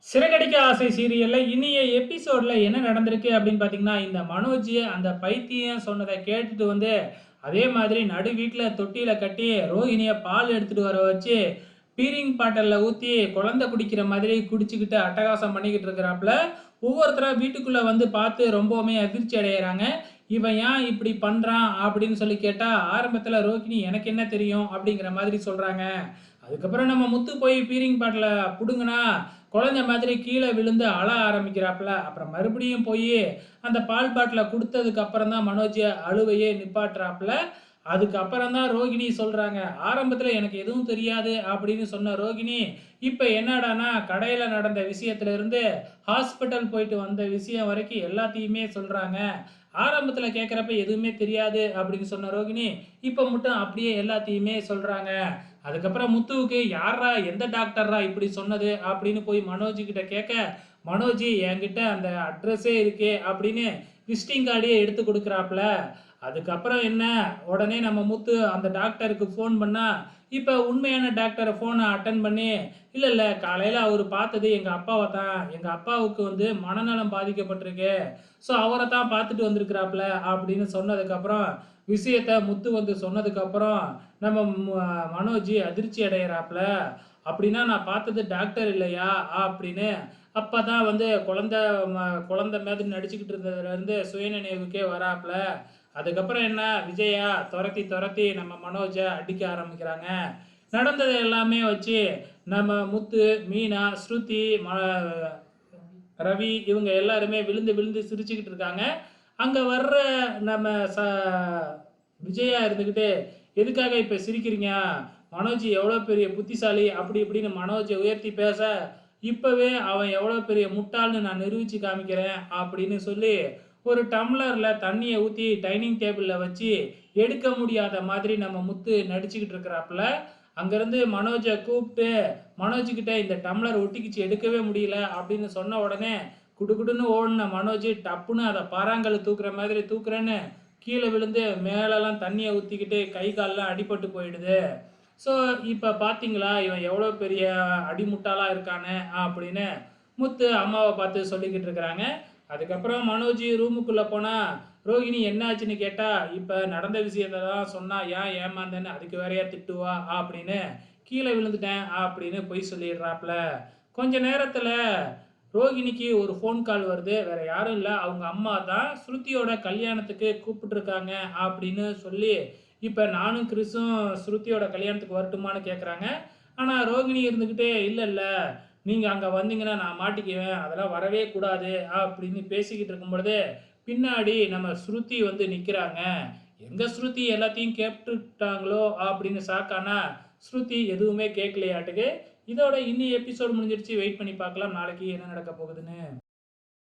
சிறகடிக்க ஆசை சீரியல்ல இனிய எபிசோட்ல என்ன நடந்திருக்கு அப்படின்னு பார்த்தீங்கன்னா, இந்த மனோஜ் அந்த பைத்தியம் சொன்னத கேட்டுட்டு வந்து, அதே மாதிரி நடு வீட்ல தொட்டியில கட்டி ரோஹிணிய பால் எடுத்துட்டு வர வச்சு, பீரிங் பாட்டில்ல ஊத்தி குழந்தை குடிக்கிற மாதிரி குடிச்சுக்கிட்டு அட்டகாசம் பண்ணிக்கிட்டு இருக்கிறாப்புல. ஒவ்வொருத்தரா வீட்டுக்குள்ள வந்து பார்த்து ரொம்பவுமே அதிர்ச்சி அடையறாங்க. இவன் ஏன் இப்படி பண்றான் அப்படின்னு சொல்லி கேட்டா, ஆரம்பத்துல ரோகிணி எனக்கு என்ன தெரியும் அப்படிங்கிற மாதிரி சொல்றாங்க. அதுக்கப்புறம் நம்ம முத்து போய் பீரிங் பாட்டில புடுங்குனா, குழந்தை மாதிரி கீழ விழுந்து அழ ஆரம்பிக்கிறாப்புல. அப்புறம் மறுபடியும் போயி அந்த பால் பாட்டில குடுத்ததுக்கு அப்புறம் தான் மனோஜ் அழுவையே நிப்பாட்டுறாப்புல. அதுக்கப்புறம் தான் ரோகிணி சொல்றாங்க, "ஆரம்பத்துல எனக்கு எதுவும் தெரியாது" அப்படின்னு சொன்ன ரோகிணி, இப்ப என்னடான்னா கடையில நடந்த விஷயத்துல இருந்து ஹாஸ்பிட்டல் போயிட்டு வந்த விஷயம் வரைக்கும் எல்லாத்தையுமே சொல்றாங்க. ஆரம்பத்துல கேட்கிறப்ப எதுவுமே தெரியாது அப்படின்னு சொன்ன ரோகிணி, இப்ப மட்டும் அப்படியே எல்லாத்தையுமே சொல்றாங்க. அதுக்கப்புறம் முத்துவுக்கு யார்ரா எந்த டாக்டர்ரா இப்படி சொன்னது அப்படின்னு போய் மனோஜ் கிட்ட கேட்க, மனோஜ் என்கிட்ட அந்த அட்ரஸே இருக்கே அப்படின்னு விசிட்டிங் கார்டே எடுத்து கொடுக்குறாப்புல. அதுக்கப்புறம் என்ன, உடனே நம்ம முத்து அந்த டாக்டருக்கு ஃபோன் பண்ணா, இப்ப உண்மையான டாக்டரை ஃபோனை அட்டன் பண்ணி, இல்ல இல்ல காலையில அவர் பார்த்தது எங்க அப்பாவை தான். எங்க அப்பாவுக்கு வந்து மனநலம் பாதிக்கப்பட்டிருக்கு. ஸோ அவரை தான் பார்த்துட்டு வந்திருக்கிறாப்புல அப்படின்னு சொன்னதுக்கப்புறம், விஷயத்த முத்து வந்து சொன்னதுக்கப்புறம், நம்ம மனோஜ் அதிர்ச்சி அடையறாப்புல. அப்படின்னா நான் பார்த்தது டாக்டர் இல்லையா அப்படின்னு. அப்பதான் வந்து குழந்தை மாதிரி நடிச்சுக்கிட்டு இருந்ததுல இருந்து சுயநினைவுக்கே வராப்புல. அதுக்கப்புறம் என்ன, விஜயா துரத்தி துரத்தி நம்ம மனோஜ அடிக்க ஆரம்பிக்கிறாங்க. நடந்தது எல்லாமே வச்சு நம்ம முத்து, மீனா, ஸ்ருதி, ரவி இவங்க எல்லாருமே விழுந்து விழுந்து சிரிச்சுக்கிட்டு இருக்காங்க. அங்க வர்ற நம்ம ச விஜயா இருந்துகிட்டு, எதுக்காக இப்ப சிரிக்கிறீங்க? மனோஜ் எவ்வளோ பெரிய புத்திசாலி அப்படி இப்படின்னு மனோஜை உயர்த்தி பேச, இப்பவே அவன் எவ்வளோ பெரிய முட்டாள்னு நான் நிரூபிச்சு காமிக்கிறேன் அப்படின்னு சொல்லி, ஒரு டம்ளர்ல தண்ணிய ஊத்தி டைனிங் டேபிள்ல வச்சு, எடுக்க முடியாத மாதிரி நம்ம முத்து நடிச்சுக்கிட்டு இருக்கிறாப்புல. அங்கேருந்து மனோஜ கூப்பிட்டு, மனோஜ் கிட்ட இந்த டம்ளர் ஒட்டிக்கிச்சு எடுக்கவே முடியல அப்படின்னு சொன்ன உடனே, குடுகுடுன்னு ஓடுன மனோஜ் டப்புன்னு அதை பாறாங்கல்லு தூக்குற மாதிரி தூக்குறேன்னு கீழே விழுந்து மேலெல்லாம் தண்ணியை ஊற்றிக்கிட்டு கை கால்லாம் அடிபட்டு போயிடுது. ஸோ இப்போ பார்த்தீங்களா இவன் எவ்வளோ பெரிய அடிமுட்டாளாக இருக்கானே அப்படின்னு முத்து அம்மாவை பார்த்து சொல்லிக்கிட்டு இருக்கிறாங்க. அதுக்கப்புறம் மனோஜ் ரூமுக்குள்ளே போனால், ரோகிணி என்னாச்சுன்னு கேட்டால், இப்போ நடந்த விஷயத்தை தான் சொன்னா, ஏன் ஏமாந்தேன்னு அதுக்கு வேறையா திட்டுவா அப்படின்னு, கீழே விழுந்துட்டேன் அப்படின்னு பொய் சொல்லிடுறாப்புல. கொஞ்ச நேரத்தில் ரோகிணிக்கு ஒரு ஃபோன் கால் வருது. வேற யாரும் இல்லை, அவங்க அம்மா தான் ஸ்ருதியோட கல்யாணத்துக்கு கூப்பிட்டுருக்காங்க அப்படின்னு சொல்லி, இப்போ நானும் கிறிஸும் ஸ்ருதியோட கல்யாணத்துக்கு வரட்டுமான்னு கேட்குறாங்க. ஆனால் ரோகிணி இருந்துக்கிட்டே, இல்லை இல்லை நீங்கள் அங்கே வந்தீங்கன்னா நான் மாட்டிக்குவேன், அதெல்லாம் வரவே கூடாது அப்படின்னு பேசிக்கிட்டு இருக்கும் பொழுது, பின்னாடி நம்ம ஸ்ருதி வந்து நிற்கிறாங்க. எங்க ஸ்ருதி எல்லாத்தையும் கேட்டுட்டாங்களோ அப்படின்னு ஷாக்கானா, ஸ்ருதி எதுவுமே கேட்கலையாட்டுக்கு. இதோட இன்னி எபிசோட் முடிஞ்சிருச்சு. வெயிட் பண்ணி பார்க்கலாம் நாளைக்கு என்ன நடக்க போகுதுன்னு.